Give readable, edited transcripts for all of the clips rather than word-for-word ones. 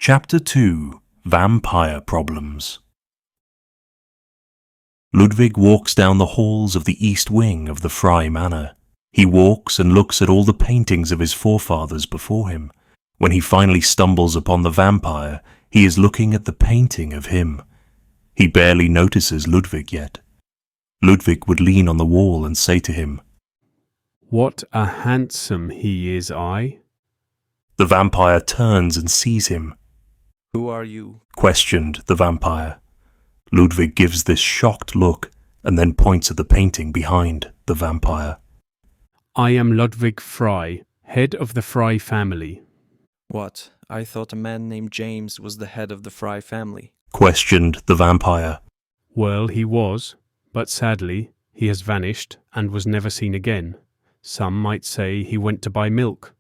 Chapter 2 Vampire Problems. Ludwig walks down the halls of the east wing of the Fry Manor. He walks and looks at all the paintings of his forefathers before him. When he finally stumbles upon the vampire, he is looking at the painting of him. He barely notices Ludwig yet. Ludwig would lean on the wall and say to him, "What a handsome he is, The vampire turns and sees him. "Who are you?" questioned the vampire. Ludwig gives this shocked look and then points at the painting behind the vampire. I am Ludwig Fry, head of the Fry family." "What? I thought a man named James was the head of the Fry family." Questioned the vampire. Well, he was, but sadly, he has vanished and was never seen again. Some might say he went to buy milk.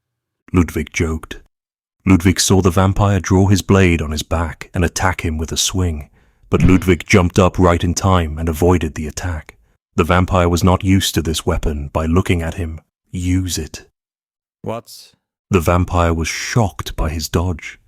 Ludwig joked. Ludwig saw the vampire draw his blade on his back and attack him with a swing, but Ludwig jumped up right in time and avoided the attack. The vampire was not used to this weapon. By looking at him, use it. "What?" The vampire was shocked by his dodge.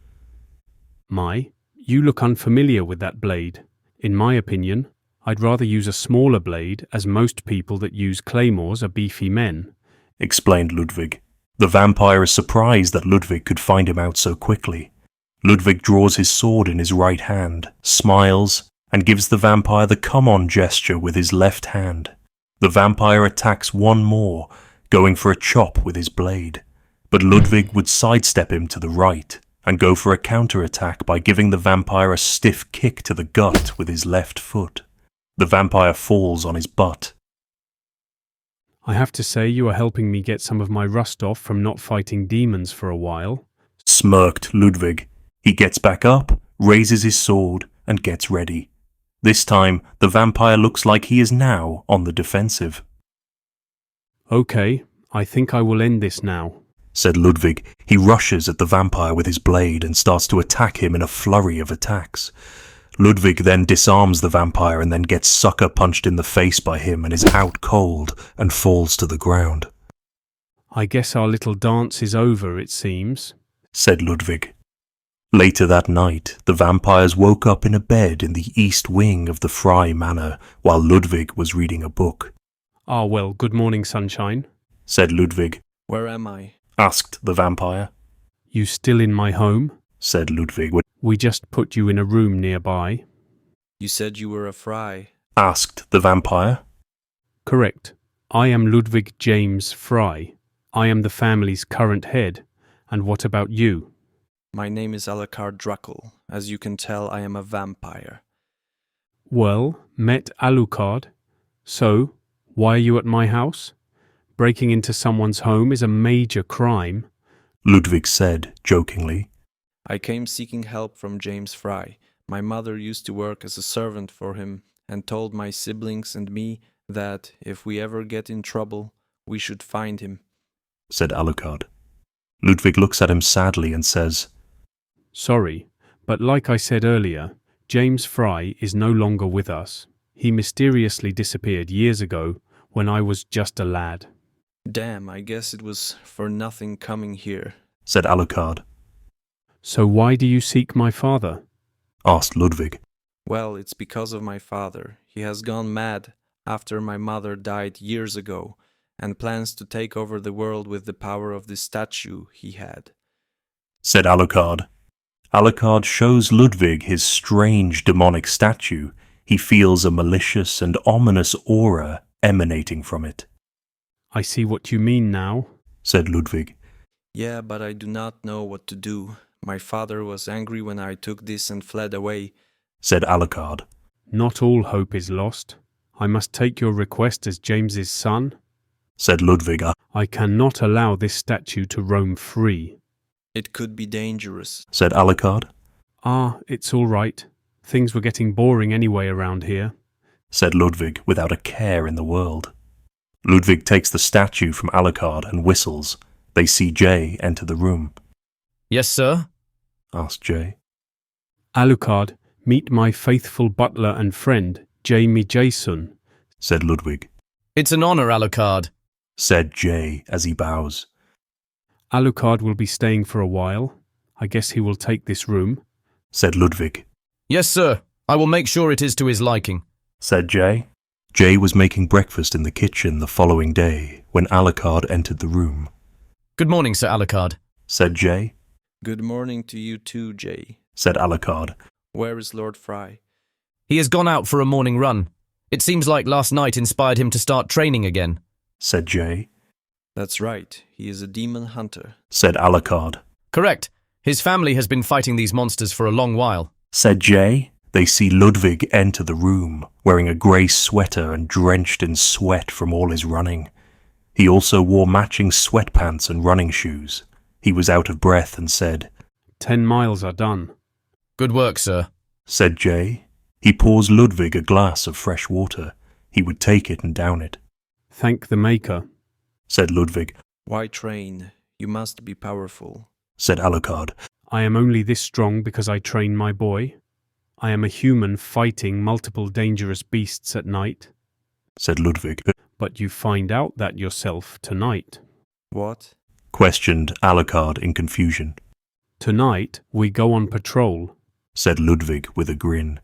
You look unfamiliar with that blade. In my opinion, I'd rather use a smaller blade, as most people that use claymores are beefy men," explained Ludwig. The vampire is surprised that Ludwig could find him out so quickly. Ludwig draws his sword in his right hand, smiles, and gives the vampire the come-on gesture with his left hand. The vampire attacks one more, going for a chop with his blade, but Ludwig would sidestep him to the right and go for a counter-attack by giving the vampire a stiff kick to the gut with his left foot. The vampire falls on his butt. "I have to say you are helping me get some of my rust off from not fighting demons for a while," smirked Ludwig. He gets back up, raises his sword, and gets ready. This time, the vampire looks like he is now on the defensive. "Okay, I think I will end this now," said Ludwig. He rushes at the vampire with his blade and starts to attack him in a flurry of attacks. Ludwig then disarms the vampire and then gets sucker punched in the face by him and is out cold and falls to the ground. "I guess our little dance is over, it seems," said Ludwig. Later that night, the vampires woke up in a bed in the east wing of the Fry Manor while Ludwig was reading a book. "Ah, well, good morning, sunshine," said Ludwig. "Where am I?" asked the vampire. "You still in my home?" said Ludwig. "We just put you in a room nearby." "You said you were a Fry." asked the vampire. "Correct. I am Ludwig James Fry. I am the family's current head. And what about you?" "My name is Alucard Druckle. As you can tell, I am a vampire." "Well, met Alucard. So, why are you at my house? Breaking into someone's home is a major crime," Ludwig said jokingly. "I came seeking help from James Fry. My mother used to work as a servant for him and told my siblings and me that if we ever get in trouble, we should find him," said Alucard. Ludwig looks at him sadly and says, "Sorry, but like I said earlier, James Fry is no longer with us. He mysteriously disappeared years ago when I was just a lad." "Damn, I guess it was for nothing coming here," said Alucard. "So why do you seek my father?" asked Ludwig. "Well, it's because of my father. He has gone mad after my mother died years ago and plans to take over the world with the power of the statue he had," said Alucard. Alucard shows Ludwig his strange demonic statue. He feels a malicious and ominous aura emanating from it. "I see what you mean now," said Ludwig. "Yeah, but I do not know what to do. My father was angry when I took this and fled away," said Alucard. "Not all hope is lost. I must take your request as James's son," said Ludwig. "I cannot allow this statue to roam free." "It could be dangerous," said Alucard. "Ah, it's all right. Things were getting boring anyway around here," said Ludwig without a care in the world. Ludwig takes the statue from Alucard and whistles. They see Jay enter the room. "Yes, sir?" asked Jay. "Alucard, meet my faithful butler and friend, Jamie Jason," said Ludwig. "It's an honor, Alucard," said Jay as he bows. "Alucard will be staying for a while. I guess he will take this room, said Ludwig. Yes, sir. I will make sure it is to his liking, said Jay. Jay was making breakfast in the kitchen the following day when Alucard entered the room. Good morning, Sir Alucard, said Jay. Good morning to you too, Jay. Said Alucard. Where is Lord Fry? He has gone out for a morning run. It seems like last night inspired him to start training again, said Jay. That's right, he is a demon hunter. Said Alucard. Correct. His family has been fighting these monsters for a long while, said Jay. They see Ludwig enter the room, wearing a grey sweater and drenched in sweat from all his running. He also wore matching sweatpants and running shoes. He was out of breath and said, 10 miles are done. Good work, sir, said Jay. He pours Ludwig a glass of fresh water. He would take it and down it. Thank the Maker, said Ludwig. Why train? You must be powerful, said Alucard. I am only this strong because I train my boy. I am a human fighting multiple dangerous beasts at night. Said Ludwig. But you find out that yourself tonight. What? Questioned Alucard in confusion. Tonight we go on patrol, said Ludwig with a grin.